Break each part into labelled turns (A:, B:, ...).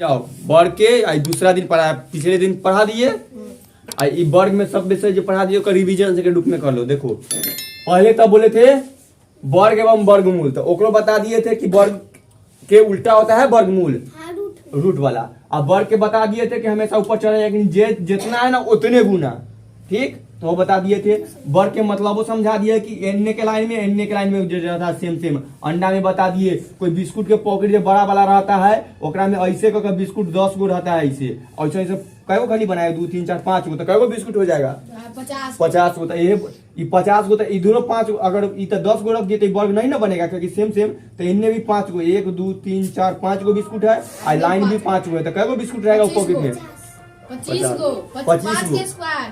A: जाओ वर्ग के आई दूसरा दिन पढ़ा, पिछले दिन पढ़ा दिए। आई वर्ग में सब विषय जो पढ़ा दिए रिवीजन सेकंड रूप में कर लो। देखो पहले तब बोले थे वर्ग एवं वर्गमूल, तो ओकरो बता दिए थे कि वर्ग के उल्टा होता है वर्गमूल, रूट वाला। अब वर्ग के बता दिए थे कि हमेशा ऊपर चढ़े, लेकिन जितना है ना उतने गुना, ठीक। तो वो बता दिए थे। वर्ग के मतलब वो समझा दिया कि एन के लाइन में जो था सेम। अंडा में बता दिए कोई बिस्कुट के पॉकेट जो बड़ा वाला रहता है ओकरा में ऐसे का बिस्कुट 10 गो रहता है, ऐसे ऐसे कई गो खाली बनाए 2 3 4 5 गो, तो कई गो बिस्कुट हो जाएगा 50 गो। तो ये 50 गो, तो ये दोनों 5 गो, अगर ये 10 गो रख दिए तो वर्ग नहीं ना बनेगा, क्योंकि सेम। तो इनमें भी 5 गो, 1 2 3 4 5 गो बिस्कुट है, और लाइन भी 5 गो है, तो कई गो बिस्कुट रहेगा पॉकेट में 25 गो।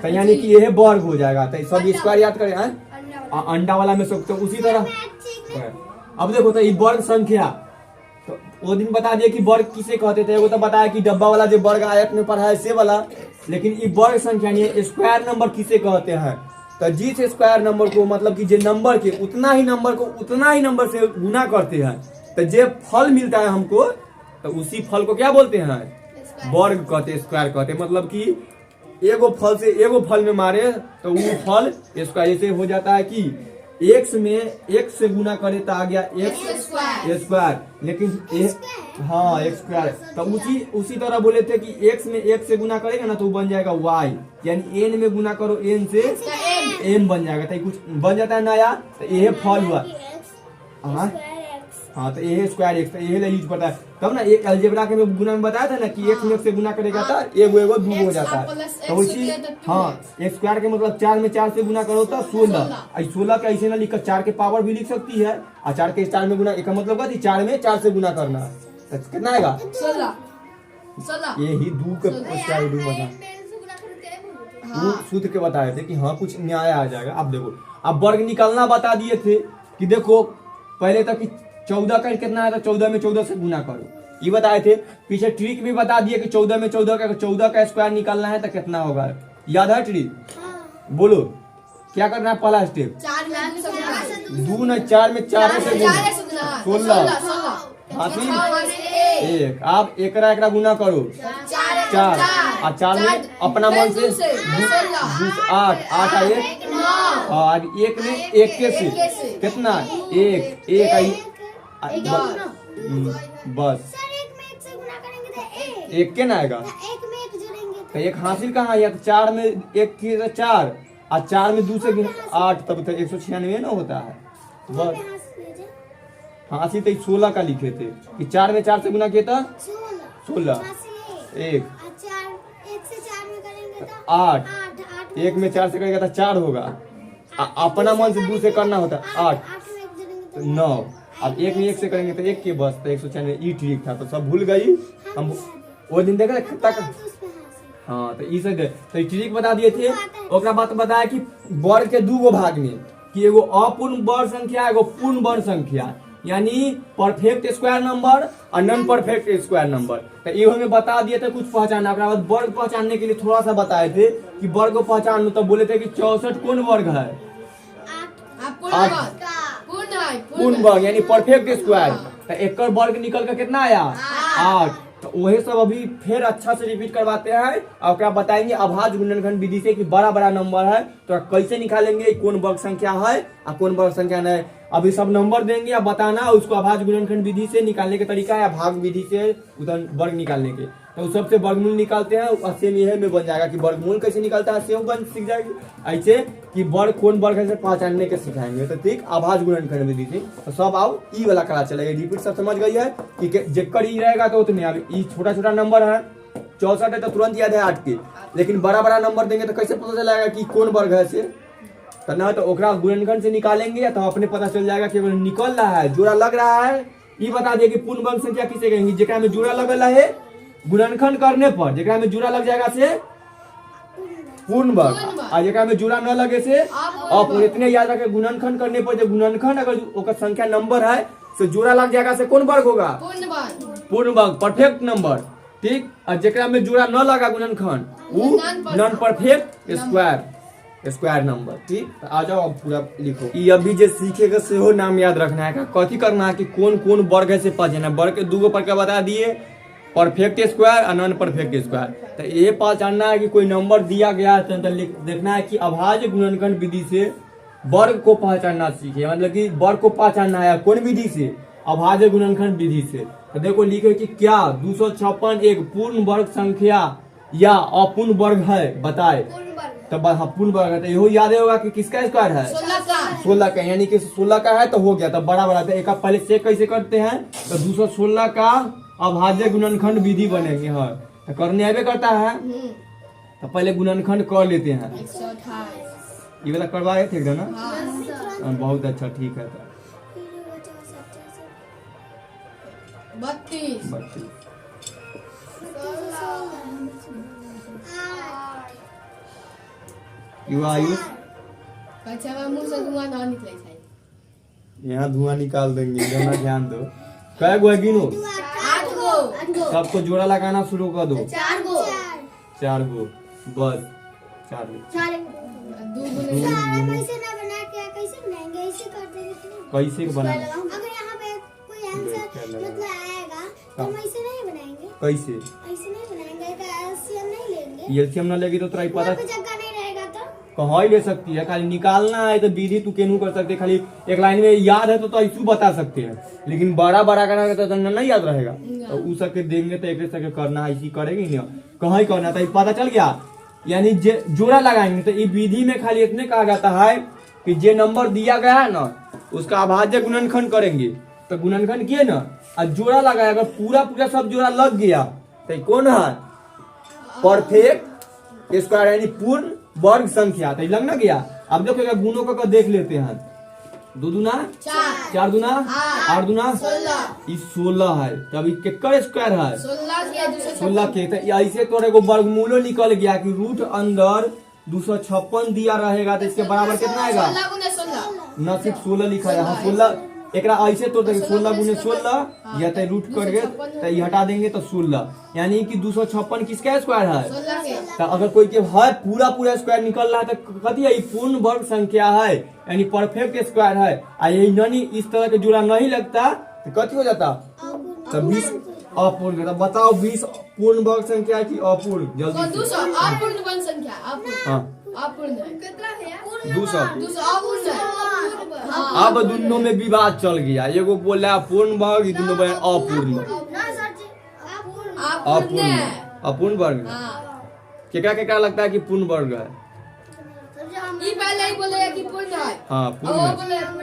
A: तो यानी कि यह वर्ग हो जाएगा। तो सब स्क्वायर याद करें अंडा वाला में सब। तो उसी तरह अब देखो तो ये वर्ग संख्या, तो वो दिन बता दिए कि वर्ग किसे कहते थे। वो तो बताया कि डब्बा वाला जो वर्ग आयत में पढ़ा है से वाला, लेकिन ये वर्ग संख्या नहीं, स्क्वायर नंबर किसे कहते हैं। तो जिस स्क्वायर नंबर को मतलब कि जो नंबर के उतना ही नंबर से गुना करते हैं, तो जो फल मिलता है हमको, तो उसी फल को क्या बोलते हैं, वर्ग कहते, स्क्वायर कहते। मतलब कि एगो फल में मारे तो वो फल स्क्वायर। जैसे हो जाता है कि एक्स में एक्स से गुना करे तो आ गया एक्स स्क्वायर, लेकिन एक्स स्क्वायर। तो उसी तरह बोले थे कि एक्स में एक्स से गुना करेगा ना तो बन जाएगा वाई, यानी एन में गुना करो एन से एम बन जाएगा। तो कुछ बन जाता है नया, तो यह फल हुआ। हाँ, तो ये स्क्वायर एक्स, तो ये यूज पता है तब ना। एक अलजेब्रा के में गुना में बताया था ना कि एक्स में एक्स से गुना करेगा था एगो 2 हो जाता है। तो उसी एक्स स्क्वायर के मतलब 4 में 4 से गुना करो तो 16 का ऐसे ना लिखकर 4 के पावर भी लिख सकती है, और 4 के स्टार में गुना, एक मतलब 4 में 4 से गुना करना है, तो कितना आएगा 16। यही 2 के स्क्वायर बना सूत्र के बताए थे कि हाँ कुछ न्याय आ जाएगा। अब देखो अब वर्ग निकालना बता दिए थे कि देखो पहले तक कि 14 का कितना है, तो 14 में 14 से गुना करो, ये बताए थे। पीछे ट्रिक भी बता दिए कि 14 में 14 का स्क्वायर निकालना है तो कितना होगा, याद है ट्रिक? बोलो क्या करना है पहला स्टेप, 2 न 4 में 4 से गुना 16 हासिल 1। आप एकरा गुना करो 4 और 4 में अपना मन से 8 और 1 में 1 के से कितना 1 बस 1 के ना आएगा, तो 1 हासिल कहाँ है, तो 4 में 1 की 4 और 4 में 2 से 8, तब तो 196 ना होता है बस। हासिल तो 16 का लिखे थे कि 4 में 4 से गुना किया था 16 1 8 1 में 4 से करेगा तो 4 होगा, अपना मन से 2 से करना होता 8 9। अब 1 में 1 से करेंगे तो 1 के बस, तो 196 ई ठीक था। तो सब भूल गई हम वो दिन देखा खत्ता का। हाँ तो ई से तो ट्रिक बता दिए थे। ओकरा बात बताया कि वर्ग के 2 भाग में कि एगो अपूर्ण वर्ग संख्या एगो पूर्ण वर्ग संख्या, यानी परफेक्ट स्क्वायर नंबर और नॉन परफेक्ट स्क्वायर नंबर। तो ये हमें बता दिए थे कुछ पहचाना। ओकरा बाद वर्ग पहचानने के लिए थोड़ा सा बताए थे कि वर्ग को पहचान लो, तो बोले थे कि 64 कौन वर्ग है, पूर्ण वर्ग यानी परफेक्ट स्क्वायर। तो एक वर्ग निकल कर कितना आया 8। तो वही सब अभी फिर अच्छा से रिपीट करवाते हैं और क्या बताएंगे अभाज्य गुणनखंड विधि से कि बड़ा नंबर है तो कैसे निकालेंगे कौन वर्ग संख्या है और कौन वर्ग संख्या नहीं। अभी सब नंबर देंगे अब बताना उसको अभाज्य गुणनखंड विधि से निकालने का तरीका है, भाग विधि से उधर वर्ग निकालने के। तो सबसे वर्गमूल निकालते हैं, सेम यह में बन जाएगा कि वर्गमूल कैसे निकालता है, सेम बन सीख जाएगी। ऐसे कि वर्ग कौन वर्ग है पहचानने के सिखाएंगे। तो ठीक अभाज्य गुणनखंड विधि से तो सब आओ ई वाला कला चलेगा। रिपीट सब समझ गई है कि जेकर ई रहेगा तो उतने ई छोटा नंबर है 64 है तो तुरंत याद है 8 के, लेकिन बड़ा नंबर देंगे तो कैसे पता चलेगा कि कौन वर्ग है से, तो ना तो ओकरा गुणनखंड से निकालेंगे तो अपने पता चल जाएगा कि निकल रहा है जोड़ा लग रहा है। ये बता दिए कि पूर्ण वर्ग संख्या किसे कहेंगे, जेकरा में जोड़ा लगल है गुणनखंड करने पर जेकरा में जोड़ा लग जाएगा से पूर्ण वर्ग और जेकरा में जोड़ा न लगे से अपूर्ण। इतने याद रखें गुणनखंड करने पर जब गुणनखंड अगर ओकर संख्या नंबर है तो जोड़ा लग जाएगा से कौन वर्ग होगा, पूर्ण वर्ग परफेक्ट नंबर। ठीक, और जेकरा में जोड़ा न लगा गुणनखंड वो नॉन परफेक्ट स्क्वायर नंबर। ठीक, तो आ जाओ अब पूरा लिखो। ये अभी जो सीखेगा से हो नाम याद रखना है, कथी करना है कि कौन कौन वर्ग है से पहचाना। वर्ग के 2 प्रकार बता दिए, परफेक्ट स्क्वायर और नॉन परफेक्ट स्क्वायर। तो ये पहचानना है कि कोई नंबर दिया गया है तो देखना है कि अभाज्य गुणनखंड विधि से वर्ग को पहचानना सीखे, मतलब कि वर्ग को पहचानना है कौन विधि से, अभाज्य गुणनखंड विधि से। तो देखो लिखे कि क्या 256 एक पूर्ण वर्ग संख्या या अपूर्ण वर्ग है, बताए। तो पूर्ण वर्ग है तो यही याद होगा कि किसका स्क्वायर है, 16 का, यानी कि 16 का है तो हो गया। तो बराबर आता है, एक पहले चेक कैसे करते हैं, तो 216 का अभाज्य गुणनखंड विधि बनेंगे। हाँ तो करने आवे करता है, तो पहले गुणनखंड कर लेते हैं। ये वाला करवाए थे ना, बहुत अच्छा, ठीक है। 32 आयुष यहाँ धुआं निकाल देंगे, जरा ध्यान दो। कै गो है गिनो,
B: 8 गो।
A: सबको जोड़ा लगाना शुरू कर दो।
B: 4 गो,
A: 4 गो, बस 4 गो।
B: कैसे ना बना के कैसे बनाएंगे, ऐसे कर देंगे।
A: कैसे बना,
B: अगर यहाँ पे कोई आंसर मतलब आएगा तो हम ऐसे नहीं बनाएंगे,
A: कैसे
B: ऐसे नहीं बनाएंगे, एलसीएम नहीं लेंगे।
A: एलसीएम ना लेगी तो तेरा पता
B: जगह नहीं रहेगा तो
A: कहाँ ही ले सकती है, खाली निकालना है तो विधि तू केनू कर सकते, खाली एक लाइन में याद है तो ऐसू बता सकते हैं, लेकिन बड़ा बड़ा करना तो नहीं याद रहेगा। तो उ सबके देंगे तो एक सबके करना है, ऐसी करेगी नहीं, कहाँ ही करना तो पता चल गया। यानी जोड़ा लगाएंगे तो इस विधि में खाली इतने कहा जाता है कि जे नंबर दिया गया है ना उसका अभाज्य गुणनखंड करेंगे, तो गुणनखंड किए ना और जोड़ा लगाया, अगर पूरा पूरा सब जोड़ा लग गया तो कौन है, परफेक्ट स्क्वायर यानी पूर्ण वर्ग संख्या। तो लगना गया। अब देखो गुणों का देख लेते हैं, 2 दूना 4 दूना 8 दूना 16 है, तब केकर स्क्वायर है 16 के। तो ऐसे तो एगो वर्गमूलो निकल गया कि रूट अंदर 256 दिया रहेगा तो इसके बराबर कितना आएगा, न सिर्फ 16 लिखा है, हाँ 16 एक ऐसे तो 16 गुने 16 या तो रूट कर गए तो ये हटा देंगे तो 16, यानी कि 256 किसका स्क्वायर है। तो अगर कोई के है पूरा पूरा स्क्वायर निकल रहा है तो कथी है, पूर्ण वर्ग संख्या है यानी परफेक्ट स्क्वायर है। और यही नहीं इस तरह के जुड़ा नहीं लगता तो कथी हो जाता, तो 20 अपूर्ण। तो बताओ 20 पूर्ण वर्ग संख्या की अपूर्ण, जल्दी 200। अब दोनों में विवाद चल गया, एगो बोला पूर्ण वर्ग, दोनों बोले अपूर्ण। अपूर्ण वर्ग केकरा लगता है कि पूर्ण वर्ग है, हाँ पूर्ण।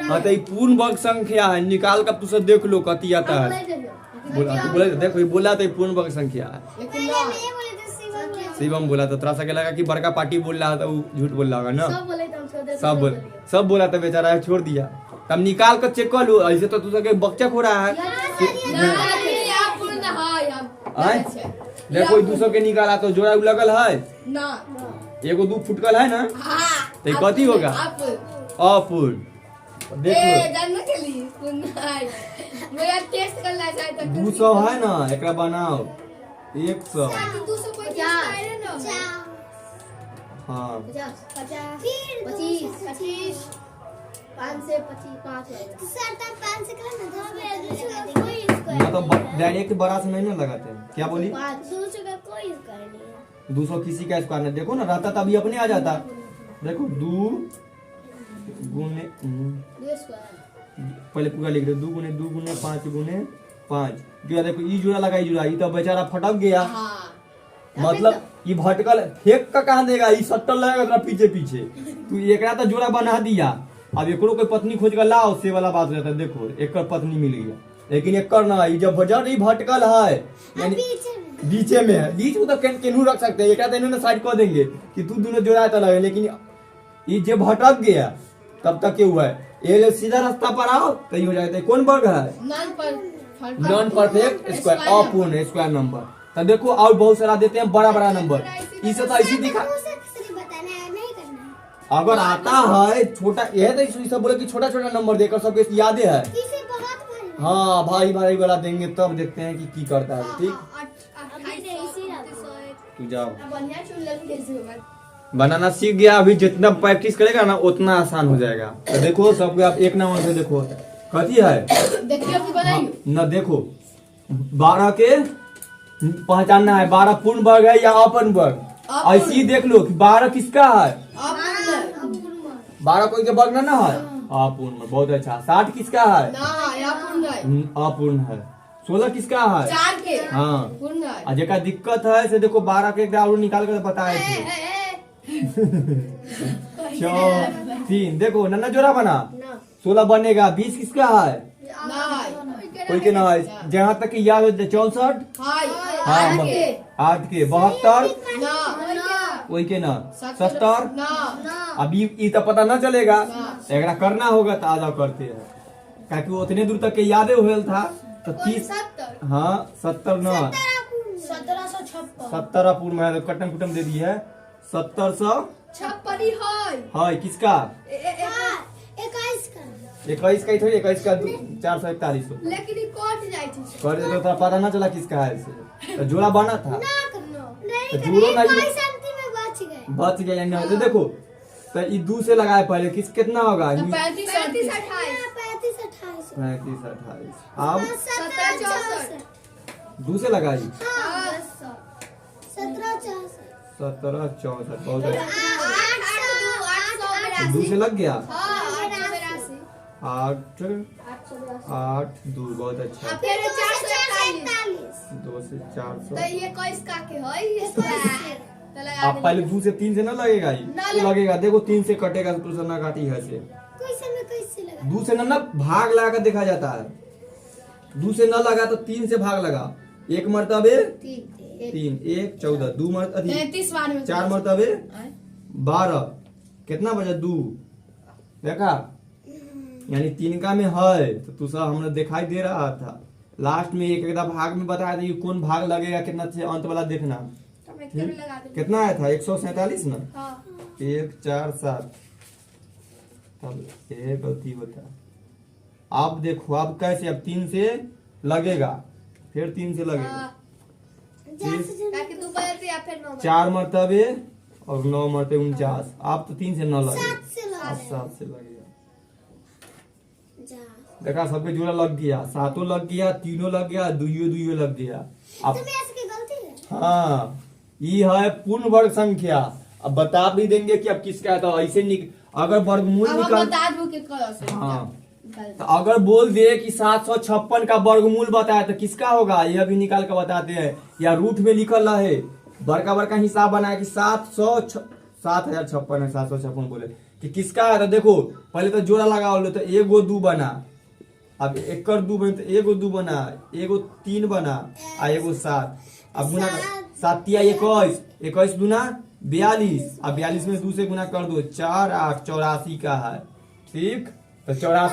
A: हाँ तो ये पूर्ण वर्ग संख्या है, निकाल कर तू सब देख लो कती आता है, बोला देखो ये बोला तो पूर्ण वर्ग संख्या है। शिवम बोला तो थोड़ा सा लगा कि बड़का पार्टी बोल रहा था, वो झूठ बोल रहा होगा ना, सब बोला तो बेचारा छोड़ दिया। तब निकाल कर चेक कर लो, ऐसे तो तू सबके बकचक हो रहा है। देखो 200 के निकाला तो जोड़ा लगल है, एगो 2 फुटकल है ना, तो कथी होगा, अपूर्ण। देखो 200 है ना, एक बनाओ 100, हाँ 25 तो डायरेक्ट बड़ा से नहीं ना लगाते हैं, क्या बोली 200 किसी का स्क्वायर नहीं, देखो ना रहता तभी अपने आ जाता। देखो 2 गुने पहले पूरा लिख दो, 2 गुने 2 गुने 5 गुने 5 जो देखो ई जुड़ा लगा, ई जुड़ा, ई तो बेचारा फटक गया। मतलब ये भटकल फेंक का कहा देगा, ये सट्टल लगेगा पीछे पीछे, तू एक तो जोड़ा बना दिया। अब एकरो कोई पत्नी खोज कर लाओ, से वाला बात रहता है। देखो एक पत्नी मिल गया, लेकिन एक ना जब भटकल है यानी बीचे में है, बीच में तो केनू रख सकते हैं, एक तो इन्होंने साइड कर देंगे कि तू दोनों जोड़ा तो लगे, लेकिन ये जब भटक गया तब तक क्या हुआ है, ये सीधा रास्ता पर आओ तो ये हो जाता है। कौन वर्ग है, नॉन परफेक्ट स्क्वायर, अपूर्ण स्क्वायर नंबर। तो देखो और बहुत सारा देते हैं बड़ा बड़ा नंबर, इसे तो ऐसी दिखा, अगर आता है छोटा, यह तो सब बोले कि छोटा छोटा नंबर देकर सबके यादें है, हाँ भाई भाई वाला देंगे तब देखते हैं कि की करता है। ठीक तू जाओ, बनाना सीख गया, अभी जितना प्रैक्टिस करेगा ना उतना आसान हो जाएगा। तो देखो सबके आप एक नंबर से देखो कथी है, न देखो 12 के पहचानना है 12 पूर्ण वर्ग है या अपूर्ण वर्ग। ऐसे ही देख लो कि 12 किसका है, 12 कोई के वर्ग ना है, अपूर्ण वर्ग। बहुत अच्छा। 60 किसका है, अपूर्ण है। 16 किसका है,
C: 4 के
A: हाँ। और जेका दिक्कत है से देखो 12 के एक और निकाल कर बताए थे। 3 देखो नन्ना जोड़ा बना, 16 बनेगा। 20 किसका है, कोई के ना है। जहाँ तक कि याद हो 64, हाँ 8 के। 72 कोई के ना। 70 अभी ई तो पता न चलेगा, एकरा करना होगा तो आधा करते हैं, क्योंकि उतने दूर तक के यादे होल था। तो 30, हाँ 70 न 70 अपूर्ण में कटम कुटम दे दी है। 756 है किसका, 21 का ही थोड़ी, 21 का 441
C: लेकिन ई कट जाय छै।
A: कर दे तो पता ना चला किसका है से। तो जोड़ा बना था तो जोड़ो नहीं बच गया नहीं। तो देखो तो ये 2 से लगाए पहले कितना होगा,
C: 35 28
A: 35 28। अब
C: 17 64
A: 2 से लगाई
B: 17
A: 17 64। बहुत अच्छा।
C: 8
A: 2 से लग गया
C: 882
A: 8 8 2। बहुत अच्छा।
C: फिर 441
A: 2 से 400।
C: तो ये 21 का के है
A: आप पहले 2 से 3 से ना लगेगा ही, तो लगेगा। देखो 3 से कटेगा तो ना काटी है से। 2 से ना भाग लगा कर देखा जाता है। 2 से न लगा तो 3 से भाग लगा। 1 मरतबे 3 1 14 2 मरतबे 4 मरतबे 12 कितना बजा 2 देखा, यानी 3 का में है। तो तू सब हमरा दिखाई दे रहा था। लास्ट में एक भाग में बताया था कि कौन भाग लगेगा कितना से, अंत वाला देखना। कितना आया था 147 ना। 1 4 7 तब एक गलती होता। अब देखो अब कैसे, अब 3 से लगेगा, फिर 3 से लगेगा। 4 मरतबे और 9 मरतबे 49। अब तो 3 से न लगेगा, अब 7 से लगेगा। देखा सबके जोड़ा लग गया, 7 लग गया, 3 लग गया, 2 लग गया। अब हाँ ये है पूर्ण वर्ग संख्या। अब बता भी देंगे कि अब किसका है। तो ऐसे अगर वर्गमूल निकाल, हाँ तो अगर बोल दे कि 756 का वर्गमूल बताया तो किसका होगा, यह भी निकाल कर बताते हैं। या रूट में लिखल रहे बड़का बड़का हिसाब बनाया कि 7056 है, 756 बोले कि किसका है। तो देखो पहले तो जोड़ा लगा लो तो 1 2 बना। अब 1 2 बने तो 1 2 बना, 1 3 बना आ 1 7। अब गुना 7 या 21 21 दूना 42। अब 42 में 2 से गुना कर दो 4 8 84 का है। ठीक तो 84,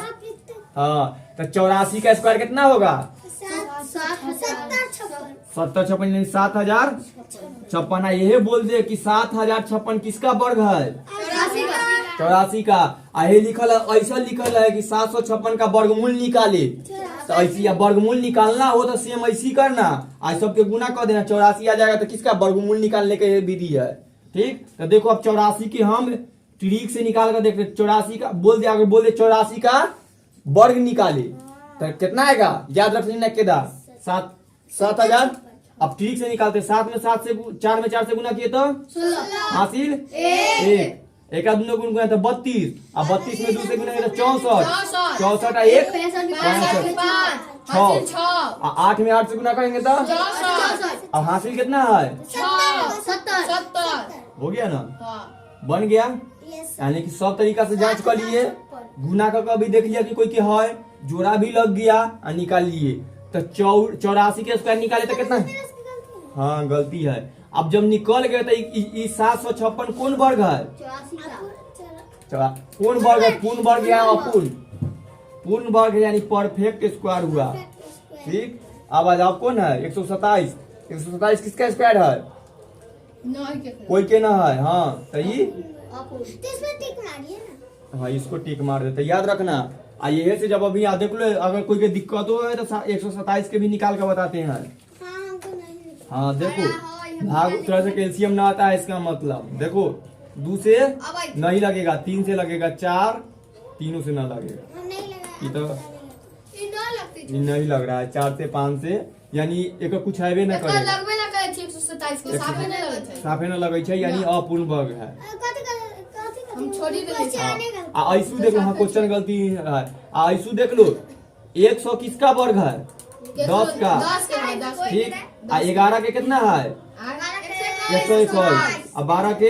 A: हाँ तो 84 का स्क्वायर कितना होगा 7056 यानी 7056। यही बोल दे कि 7056 किसका वर्ग है 84 का। यही लिखल है, ऐसा लिखल है कि 756 का वर्गमूल निकाले। तो ऐसी या वर्गमूल निकालना हो तो सेम ऐसी करना, आज सबके गुना कर देना 84 आ जाएगा। तो किसका वर्गमूल निकालने का विधि है। ठीक तो देखो अब 84 के हम ट्रिक से निकाल कर देखते। 84 का बोल दे, अगर बोल दे 84 का वर्ग निकाले तो कितना आएगा याद रख लेना केदार 7000। अब ट्रिक से निकालते 7 में 7 से 4 में 4 से गुना किए तो हासिल 1 एक दूनो गुण गुना तो 32। अब 32 में 2 से गुना किया तो 64 64 1 6 8 में 8 से गुना करेंगे तो अब हासिल कितना है
C: 70
A: हो गया ना, बन गया। यानी कि सब तरीका से जांच कर लिए, गुना का भी देख लिया कि कोई के है, जोड़ा भी लग गया और निकाल लिए। तो 84 के स्क्वायर निकाले तो कितना, हाँ गलती है। अब जब निकल गए तो 756 कौन वर्ग है, कौन वर्ग है, पूर्ण वर्ग या अपूर्ण, पूर्ण वर्ग है यानी परफेक्ट स्क्वायर हुआ। ठीक अब आ जाओ कौन है 127 किसका स्क्वायर है, कोई के ना है। हाँ तो ये हाँ इसको टिक मार देते, याद रखना। ये से जब अभी देख लो अगर कोई के दिक्कत हो तो 127 के भी निकाल कर बताते हैं। हाँ देखो भाग तरह से कैल्शियम ना आता है, इसका मतलब देखो 2 से नहीं लगेगा, 3 से लगेगा, 4 तीनों से ना लगेगा। ये तो नहीं लग रहा है, 4 से 5 से यानी एक कुछ हेबे न
C: एकर
A: करे,
C: लगबे ना करे 127 के साफे नहीं लगे छै।
A: साफे न लगे छै, यानी अपूर्ण वर्ग है।
C: हम छोड़ी देली
A: आ ऐसू देख लो, हाँ क्वेश्चन गलती है। आ ऐसू देख लो 100 किसका वर्ग है? 10 का।
C: 10 के है 10
A: ठीक, आ 11 के कितना है? 121, और 12 के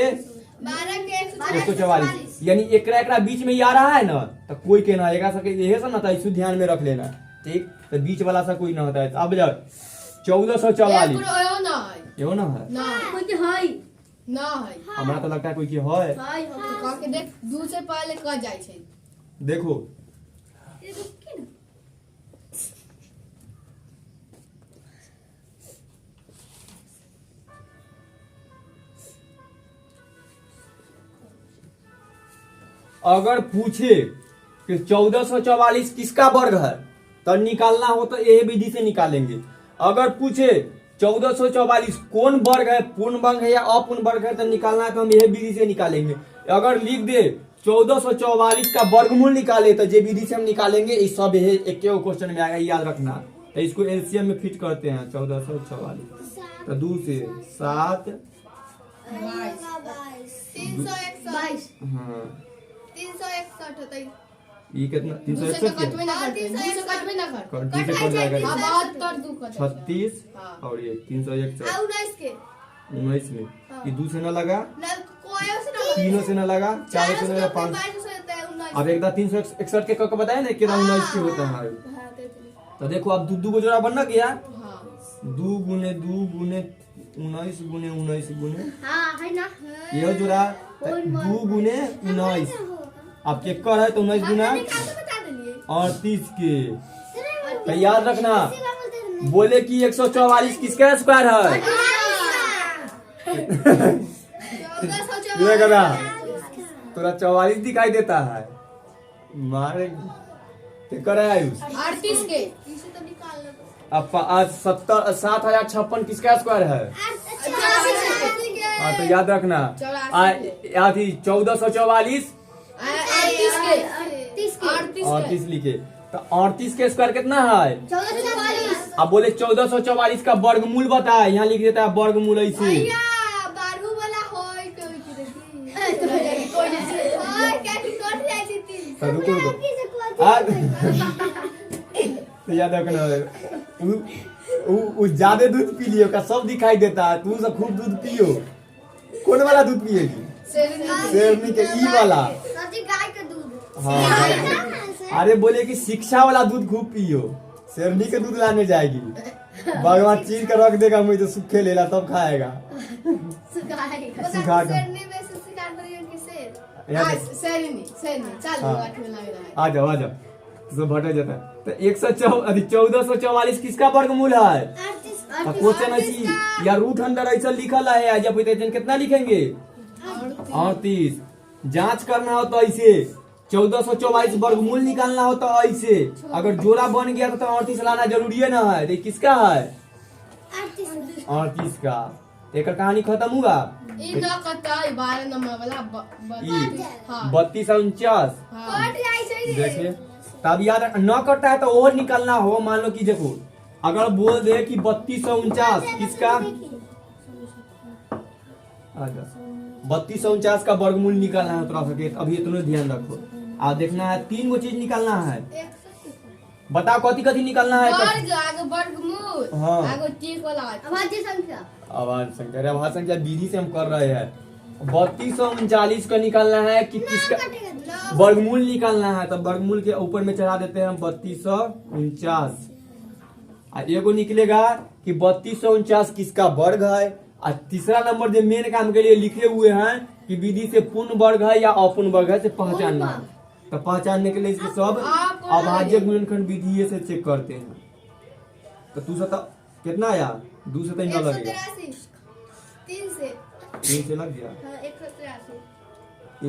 A: 144, यानी एकरा बीच में ही आ रहा है ना, तो कोई के ना आएगा सके, यही सब ना था, इसको ध्यान में रख लेना। ठीक, तो बीच वाला सा कोई ना होता है। अब जाओ 1444,
C: एगो ना है
A: एगो ना है,
C: ना
D: कोई के है
C: ना है
A: हमरा तो लगता है कोई के है।
C: तो कह के देख दू से पहले क जाय छै।
A: देखो अगर पूछे कि 1444 किसका वर्ग है तो निकालना हो तो यही विधि से निकालेंगे। अगर पूछे 1444 कौन वर्ग है, पूर्ण वर्ग है या अपूर्ण वर्ग है, तो निकालना है तो हम यही विधि से निकालेंगे। अगर लिख दे 1444 का वर्गमूल निकाले तो जे विधि से हम निकालेंगे, ये सब यही एक क्वेश्चन में आएगा, याद रखना। तो इसको एलसीएम में फिट करते हैं 1444, तो 2 से 7,
C: 361
A: हाँ
C: 361 होतै।
A: ये कितना
C: दू से
A: 361
C: कटबे ना करते, दू से कटबे ना कर।
A: कर दी से कट जाएगा
C: हां 72 दू कट
A: 36
C: हाँ।
A: और ये 361
C: आ 19 के
A: 19 में ये 2 से ना लगा,
C: ना कोयो से ना
A: 3 से ना लगा, 4 से ना लगा, 5।
C: 22 से होता है 19।
A: अब एक 361 के कब बताया ना कितना 19 के होता है।
C: हां
A: तो देखो अब दू को जोड़ा बनना क्या,
C: हां
A: 2 गुने 2 गुने 19 गुने 19 गुने
D: हां है ना
A: ये जोड़ा 2 गुने 19। अब चेक कर है तो 19 गुना
C: बता देलिए
A: 38 के। तो याद रखना, बोले कि 144 किसका स्क्वायर है?
C: 1444
A: ये करा तोरा 44 दिखाई देता है, मारे करे आयुष।
C: 38 के इसे तो निकाल लो।
A: अब आज 7056 किसका स्क्वायर है? हाँ तो याद रखना, 1444
C: 38 के
A: 38 लिखे, तो 38 के स्क्वायर कितना है?
C: 1444
A: अब बोले 1444 का वर्गमूल बताए, यहाँ लिख देता है वर्गमूल ऐसे।
C: भैया बारहू वाला होय कोई की देखी कोई नहीं होय क्या की कट जाय छी तीन।
A: तो रुको तो याद रखना, वो ज्यादा दूध पी लियो का सब दिखाई देता है, तू सब खूब दूध पियो। कौन वाला दूध पिएगी? शेरनी के ई वाला।
D: गाय का दूध।
A: हाँ अरे बोले कि शिक्षा वाला दूध खूब पियो, शेरनी के दूध लाने जाएगी, भगवान चीर कर रख देगा, मुझे तो सूखे लेला तब खाएगा। सुखा कर
C: शेरनी में से शिकार करियो कि शेर
A: यहाँ
C: आ
A: पे-
C: शेरनी चल
A: हाँ।
C: आठ में लग रहा है।
A: आ जाओ तो भटक जाता है। तो 1444 किसका वर्गमूल है? तो क्वेश्चन ऐसी या रूट अंडर ऐसा लिखल है, जब कितना लिखेंगे? 38। जांच करना हो तो ऐसे, 1444 वर्गमूल निकालना हो तो ऐसे, अगर जोड़ा बन गया तो 38 लाना जरूरी है ना है। तो किसका है? 38 का। एक कहानी खत्म हुआ।
C: ई न कतई 12 नंबर वाला हां
A: 32 और 49
C: कट जाय छै रे।
A: देखिए, तब याद न करता है तो और निकालना हो। मान लो कि देखो, अगर बोल दे कि 32 और 49 किसका, 32 और 49 का वर्गमूल निकालना है थोड़ा सा, अभी इतना ध्यान रखो। आप देखना है 3 गो चीज निकालना है, बताओ कथी कथी निकालना है।
C: वर्ग आगे वर्गमूल
A: हाँ।
C: आगे ठीक वाला
D: अभाज्य संख्या।
A: आवाज संख्या, आवाज संख्या विधि से हम कर रहे हैं। 32 और 39 का निकालना है कि किसका वर्गमूल निकालना है, तो वर्गमूल के ऊपर में चढ़ा देते हैं हम 32 और 49। एगो निकलेगा कि 32 और 49 किसका वर्ग है। और तीसरा नंबर जो मेन काम के लिए लिखे हुए हैं कि विधि से पूर्ण वर्ग है या अपूर्ण वर्ग है से पहचानना है। तो पहचानने के लिए इसके सब अभाज्य गुणनखंड विधि से चेक करते हैं। तो तू सता कितना आया? 2 से तो नहीं लगेगा, 3 से लग गया।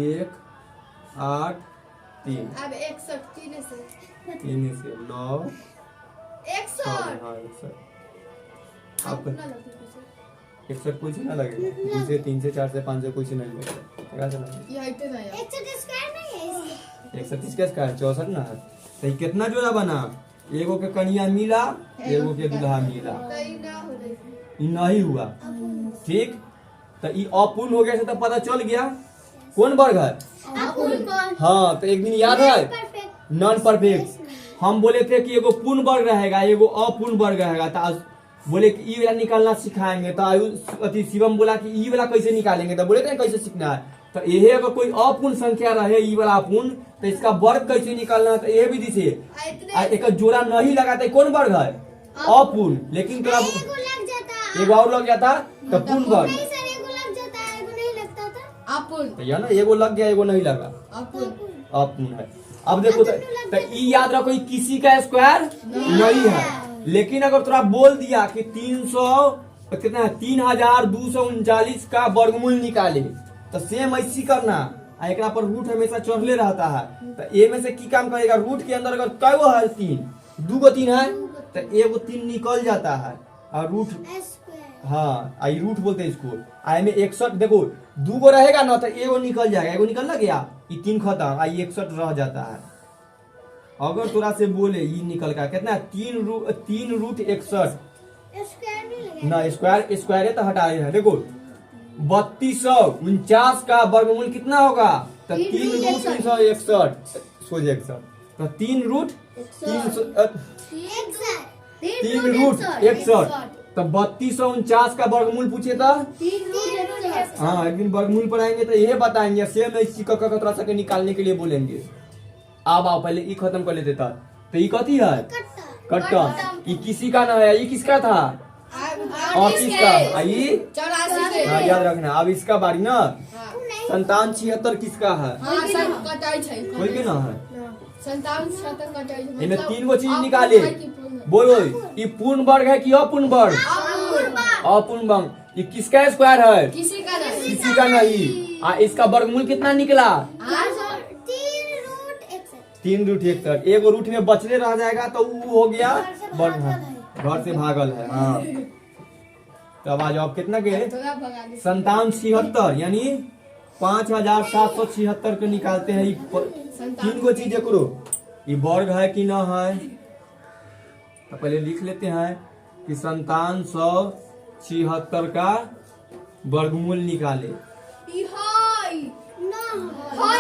A: 1 8 3
C: अब 61 3 से
A: 3 से 9
C: 61
A: हाँ 61।
C: अब
A: आपका
C: ना लगती कुछ
A: 61 कोई से ना लगेगा, 2 से 3 से 4 से 5 से कोई से नहीं लगेगा। क्या से लगेगा?
C: ये हटते ना यार
B: 130 स्क्वायर नहीं है इसका।
A: 130 का स्क्वायर 64 ना है। तो ये कितना जोड़ा बना? एगो के कन्या मिला, एगो के दूल्हा मिला,
C: कहीं ना हो रही।
A: ये नहीं हुआ। ठीक, तो ये अपूर्ण हो गया से तो पता चल गया कौन वर्ग है। हाँ, तो एक दिन याद है
B: परफेक्ट
A: नॉन परफेक्ट हम बोले थे कि एगो पूर्ण वर्ग रहेगा, एगो अपूर्ण वर्ग रहेगा। तो आज बोले कि ई वाला निकालना सिखाएंगे। तो अति शिवम बोला कि ई वाला कैसे निकालेंगे, तो बोले थे कैसे सीखना है। तो यही अगर कोई अपूर्ण संख्या रहे ई वाला अपूर्ण, तो इसका वर्ग कैसे निकालना है, तो ये विधि से एक जोड़ा नहीं लगाते कौन वर्ग है अपूर्ण। लेकिन तोरा
B: एगो लग जाता,
A: एगो और लग जाता तो पूर्ण वर्ग।
B: नहीं सर एगो लग जाता, एगो नहीं लगता था।
C: अपुन
A: तो यह ना एगो लग गया एगो नहीं लगा,
C: अपुन
A: अपूर्ण है। अब देखो तो ई याद रखो, ई किसी का स्क्वायर नहीं है। लेकिन अगर तोरा बोल दिया कि 300 कितना है 3239 का वर्गमूल निकाले, तो सेम ऐसी करना। एकरा पर रूट हमेशा चढ़ले रहता है। तो ए में से की काम करेगा, रूट के अंदर अगर कईगो है 3, 2 गो 3 है तो एगो 3 निकल जाता है और रूट
B: स्क्वायर
A: हाँ आई रूट बोलते हैं इसको। आई में 61 देखो 2 गो रहेगा ना तो एगो निकल जाएगा, एगो निकल ना गया, ये 3 खत्म, आई 61 रह जाता है। अगर तोरा से बोले ये निकल का कितना 3 रूट 61
B: स्क्वायर नहीं लगेगा
A: ना, स्क्वायर तो हटा रहे हैं। देखो 3249 का वर्गमूल कितना होगा, तो 3 रूट 361 सोच 61 तो 3 रूट 3 रूट 61 तो 3249 का वर्गमूल पूछे था। हाँ एक दिन वर्गमूल पर आएंगे तो ये बताएंगे, सेम इसी का थोड़ा सा निकालने के लिए बोलेंगे। अब आओ पहले ई खत्म कर लेते था। तो ई कथी है कट्टा, ये किसी का ना है, ये किसका था और किसका आई
C: 84
A: हाँ, याद रखना। अब इसका बारी ना 5776 किसका है, कोई के ना है।
C: 57 कटाई
A: इनमें 3 गो चीज निकाले, बोलो ये पूर्ण वर्ग है कि अपूर्ण वर्ग, अपूर्ण वर्ग। ये किसका स्क्वायर है,
C: किसी का नहीं
A: किसी का नहीं। इसका वर्गमूल कितना निकला 3 रूट 61, एगो रूट में बचले रह जाएगा तो वो हो गया वर्ग, घर से भागल है। हाँ तब आ जाओ कितना के
C: थोड़ा भगा दे
A: 5776 यानी 5776 के निकालते हैं। 3 गो चीज करो, ये वर्ग है कि ना है। तो पहले लिख लेते हैं कि 5776 का वर्गमूल निकाले।
C: ई हाय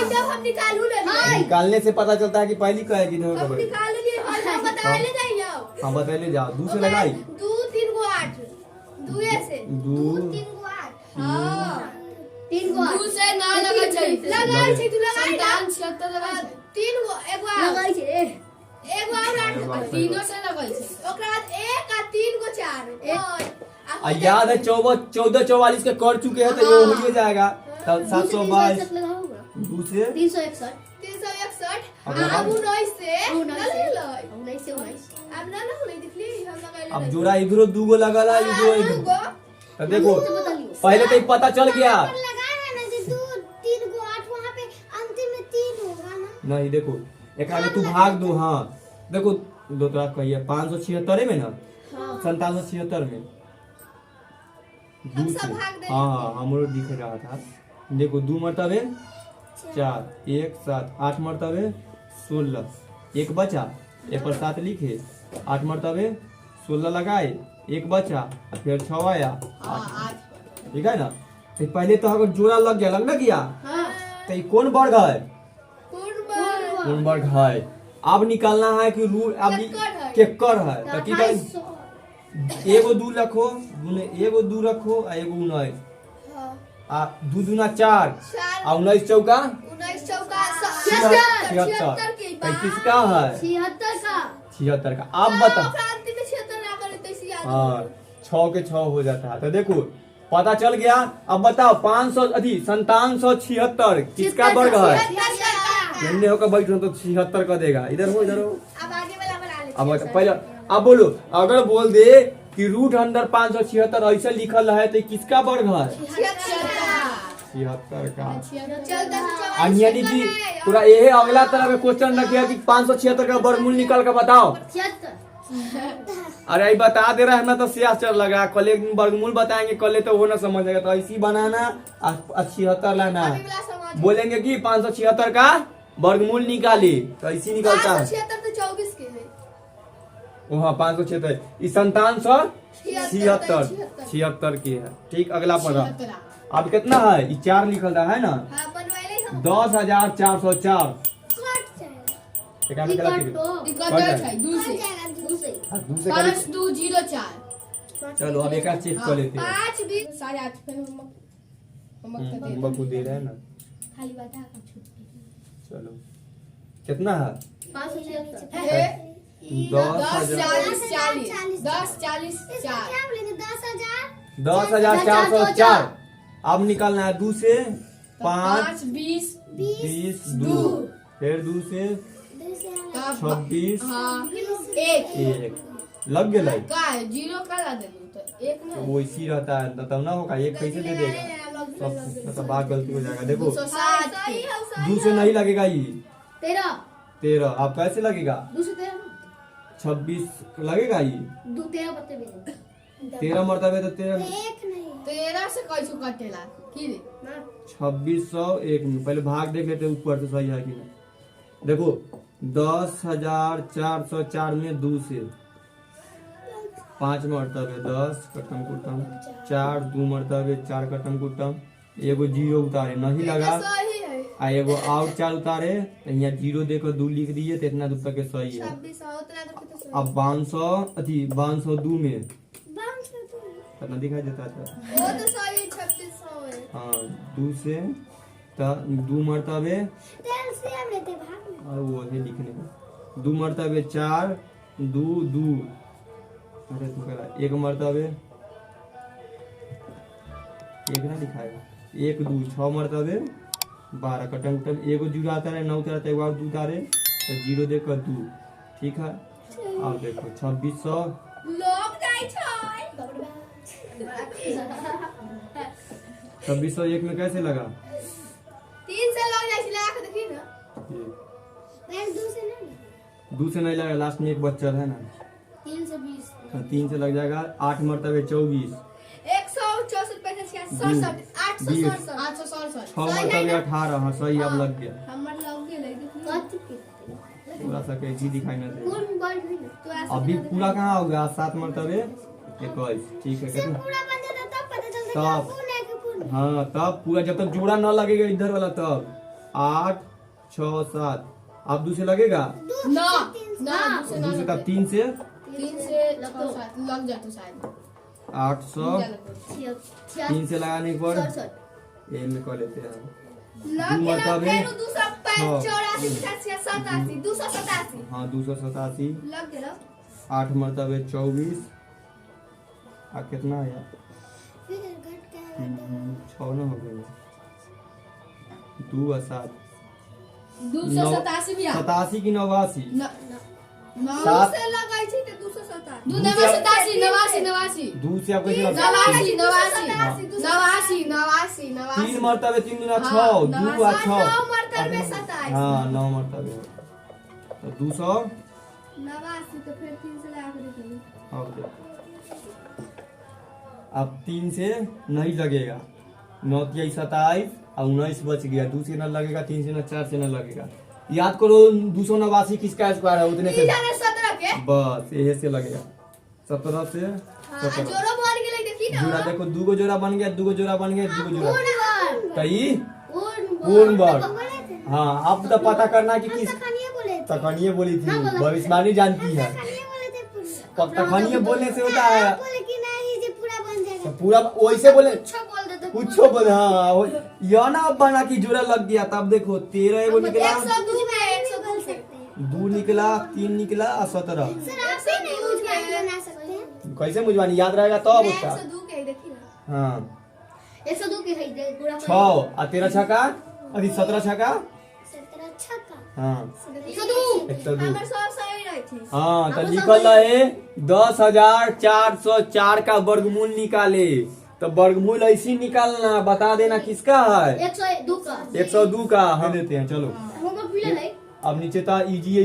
C: जब हम निकालू ले
A: निकालने से पता चलता है कि पहली कहे कि नहीं
C: हम
A: खबर।
C: निकाल लिए हम बता ले जाइए
A: हाँ बता ले जाओ, 2 से लगाई
C: 2 3 गो 8 2 से
A: 2
C: हां 2 से ना लगा छै लगाई छै तू लगाई 57 लगाई 3 गो एगो लगाई छै एगो और 8 तीनों से लगाई छै ओकरा बाद 1 आ 3 गो 4
A: याद है 1444 के कर चुके हैं तो ये हो ही जाएगा। तब 722 2 से
B: 361
C: 361
A: अब
C: अब 19 से
B: अब
C: अब ना नहीं दिखली हम लगाई
A: अब जोड़ा इधरो 2 गो लगा ला, इधरो इधर। तो देखो पहले तो पता चल गया
B: लगाया है ना, जो 2 3 गो 8 वहाँ पे अंतिम में 3 होगा ना।
A: नहीं। देखो एक आगे तू भाग दो। हाँ देखो दो तरह कहिए 576 में ना 5776 में
C: हम
A: 2
C: सब
A: से
C: भाग दे
A: हाँ हमरो दिख रहा था। देखो 2 मरतबे 4 1 7 8 मरतबे 16 एक बचा, एक पर 7 लिखे 8 मरतबे 16 लगाए, एक बचा फिर 6 आया 8। ठीक है ना। तो पहले तो अगर जोड़ा लग गया, लग ना गया तो ये कौन वर्ग है, कौन वर्ग है। अब निकालना है कि रूट अब केकर है। तो की करें, एगो 2 रखो, एगो 2 रखो आ एगो 19 आ 2 दूना 4 आ 19 चौका
C: 19 चौका
A: 76 किसका है 76 का। अब बताओ हाँ 6 के 6 हो जाता है। तो देखो पता चल गया। अब बताओ 5776 किसका वर्ग है। इन्ने होकर बैठो तो 76 का देगा। इधर हो इधर हो। अब पहले अब बोलो, अगर बोल दे कि रूट अंदर 576 ऐसे लिखल है तो किसका वर्ग है 76 का। यानी कि पूरा यही अगला तरह का क्वेश्चन रखिए कि 576 का वर्गमूल निकाल कर बताओ। अरे ये बता दे रहा है ना तो सियासत लगा, कल एक वर्गमूल बताएंगे, कल तो वो ना समझेगा। तो ऐसी बनाना 76 लाना, बोलेंगे कि 576 का वर्गमूल निकाली तो ऐसी निकलता है।
C: 74 तो 24 के है
A: वहाँ 576 इस 5776 की है। ठीक, अगला पढ़ा। अब कितना है? ये 4 लिखल रहा है ना, 10,404। चलो अब एक चेक कर लेते हैं।
C: 5
A: होमवर्क को दे रहे हैं ना।
B: खाली बता
A: चलो कितना है? 10,404। अब निकालना है 2 से 5 20 2 फिर 2 से 26 1 लग गया।
C: जीरो का ला दे तो एक ना
A: वो इसी रहता है तब ना होगा। एक कैसे दे देगा? सब बात गलती हो जाएगा। देखो 2 से नहीं लगेगा ये 13। अब कैसे लगेगा? 26 लगेगा ये 13 मरतबे तो 13
C: 13 से कैसे कटेला की रे
A: 2601 में पहले भाग देख लेते ऊपर से सही है कि नहीं। देखो 10,404 में 2 से 5 मरतबे 10 कटम कुटम 4 2 मरतबे 4 कटम कुटम एगो 0 उतारे नहीं लगा
C: सही है
A: आ एगो और 4 उतारे तो यहाँ 0 देकर 2 लिख दिए तो इतना दूर तक के सही है।
C: 26 उतना तो कितना सही
A: अब 502 में कितना दिखाई देता था?
C: वो तो सही 2600 है
A: हाँ 2 से 2 मरतबे और वो है लिखने का 2 मरतबे 4 2 2 अरे तू करा 1 मरतबे 1 ना दिखाएगा 1 2 6 मरतबे 12 कटम कटम एगो 0 आता है 9 उतारता है एगो और 2 उतारे तो 0 देकर 2। ठीक है अब देखो 2600
C: लोग जाई छै
A: 2601 में कैसे लगा?
C: 3 से लोग जाई छै लगा के देखी ना
A: 2 से नहीं लगा लास्ट में एक बच्चा है ना
B: 3 से 20
A: 3 से लग जाएगा 8 मरतबे 24
C: 164 पैसे 67 867
A: 6 मरतबे 18 हाँ सही अब लग गया।
C: हमर लग गेलै
A: पूरा सा कैसी दिखाई ना दे
B: कौन बड़ भी
C: तो
A: अभी पूरा कहाँ हो गया 7 मरतबे 21। ठीक है कितना
B: पूरा बन जाता तब पता चलता
A: तब।
B: कि कौन है कि कौन
A: हाँ तब पूरा जब तक जोड़ा ना लगेगा इधर वाला तब 8 6 7 अब 2 से लगेगा
C: ना ना
A: 2 से तब 3 से
C: 3 से लग जातो शायद
A: 800 3 से लगाने पर ये में कर लेते हैं
C: लग गेला
A: मरतबे
C: फेर 285 287
A: हाँ 287
C: लग गेला
A: 8 मरतबे 24 आ कितना है यार
B: फिर घट के
A: 6 ना हो गया 2 और 7
C: 287 भी आ
A: 87 की 89
C: 9
A: सात।
C: से लगाई छै त 287
A: 2 से आप कैसे लगा 3 मरतबे 3 गुना 6 2 और 6
C: मरतबे 27
A: हाँ 9 मरतबे तो 200
C: 89 तो फिर 3 से लगा के देखिए
A: अब 3 से नहीं लगेगा 9 की 27 और 19 बच गया 2 से न लगेगा 3 से न 4 से न लगेगा। याद करो 289 किसका स्क्वायर है उतने से
C: 17 के
A: बस यही से लगेगा 17 से 17
C: जोरो बन गेलै देखी ना
A: जोड़ा देखो 2 जोड़ा बन गया 2 जोड़ा बन गया 2 जोड़ा कई
B: पूर्ण
A: पूर्ण वर्ग।
B: बोले थे
A: हाँ अब तो पता करना कि किस
B: तखनिए बोले थे
A: तखनिए बोली थी भविष्यवाणी जानती है
B: तखनिए बोले थे
A: तखनिए बोलने से होता है
B: बोले कि नहीं ये पूरा बन जाएगा
A: तो पूरा वैसे बोले
B: अच्छा बोल देते
A: कुछ बोले हाँ यह ना बना कि जोड़ा लग गया तब देखो 13 एगो निकला
C: 102 में 102 से
A: 2 निकला 3 निकला और 17
B: सर आप भी नहीं मुझे बना सकते हैं
A: कैसे मुझवानी याद रहेगा तब उसका
C: 102 के देखी ना
A: हाँ
B: 102 के है पूरा
A: 6 और 13 छक्का अरे 17 छक्का
B: 17 छक्का
A: हाँ
C: 102
A: 102
C: हमर सब सही रही थी
A: हाँ तो लिखल है 10,404 का वर्गमूल निकाले तो वर्गमूल ऐसी निकालना बता देना किसका है
B: 102 का
A: 102 का हम देते हैं चलो
B: होमवर्क भी ले
A: अब नीचे था इजी है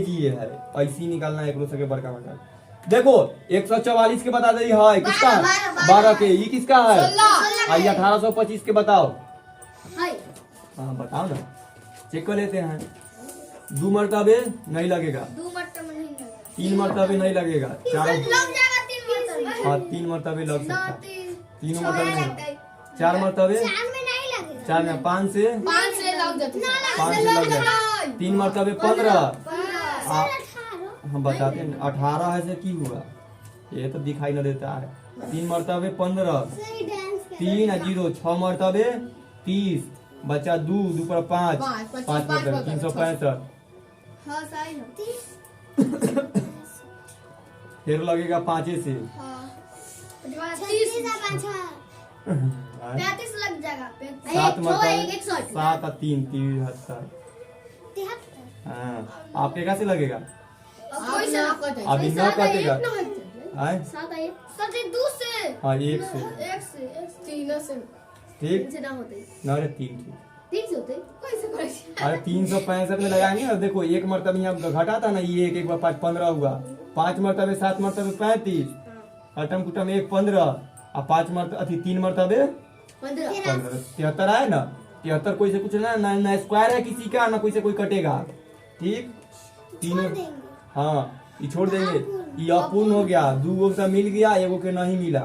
A: ऐसी निकालना है एक से बड़का बड़ा देखो 144 के बता दे है किसका है 12 के ये किसका है
C: 16
A: आइए 1825 के बताओ
B: हाय
A: हाँ बताओ ना चेक कर लेते हैं 2 मरतबे नहीं लगेगा
B: 2 मरतबा नहीं लगेगा
A: 3 मरतबे नहीं लगेगा, 4
D: लग जाएगा 3 मरतबे।
A: हाँ 3 मरतबे लग सकता है, 3 मरतबे
D: लगता
A: नहीं,
D: है।
A: 4 मरतबे,
B: 4 में नहीं लगेगा।
A: 4 में 5 से
C: 5 से लग जाते हैं।
A: 5 से लग जाए, 3 मरतबे 15,
B: 18
A: हम बताते हैं 18 है से की हुआ, ये तो दिखाई न देता है। 3 मरतबे 15,
B: सही डांस कर
A: 3 और 0, 6 मरतबे 30, बचा 2, 2 पर 5,
C: पाँच,
A: 5 मरतबे 365,
D: हाँ सही है।
B: 30
A: फिर लगेगा 5 से,
D: हाँ
B: 36
D: 35 लग जाएगा।
A: 7 मरतबे
D: 160।
A: 7 और 3 73,
B: 73
A: हाँ आपके कैसे लगेगा?
C: कोई से ना कटे।
A: अभी न कटेगा, आए
D: 7 आए 2 से।
A: हाँ 1 से,
D: 1 से
C: 3 से
A: ठीक
D: से ना होते।
A: ना, अरे 3 ठीक,
D: 3 से होते।
C: कोई से करे।
A: अरे 365 में लगाएंगे ना, देखो 1 मरतबे यहाँ घटा था ना, ये 1 बार 5 15 हुआ, 5 मरतबे 7 मरतबे 35, अटम कुटम 1 15 और 5 मरतबे अथी 3 मरतबे
D: 15
A: 15, 73 आए ना, 73 कोई से कुछ ना स्क्वायर है किसी का, ना कोई से कोई कटेगा, ठीक तीनों, हाँ ये छोड़ देंगे, ये अपूर्ण हो गया, 2 गो से मिल गया, 1 गो के नहीं मिला,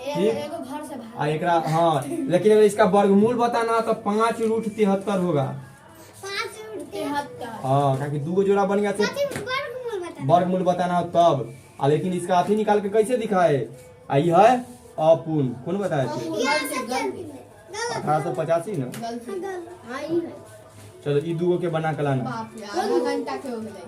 A: ठीक
C: एगो घर से बाहर।
A: आ एकरा हाँ, लेकिन अगर इसका वर्गमूल बताना तो 5√73 होगा,
B: 5 उड़ते
C: 73।
A: हाँ क्योंकि 2 गो जोड़ा बन गया तो
B: वर्गमूल बता।
A: वर्गमूल बताना हो तब, लेकिन इसका अथी निकाल के कैसे दिखाए, आई है अपूर्ण, कौन बताया थे?
C: गलती
A: 1885 ना,
C: गलती।
B: गलत।
D: हाँ ये है।
A: चलो ये 2 गो के बना के लाना।
C: बाप रे, आधा घंटा के हो गए।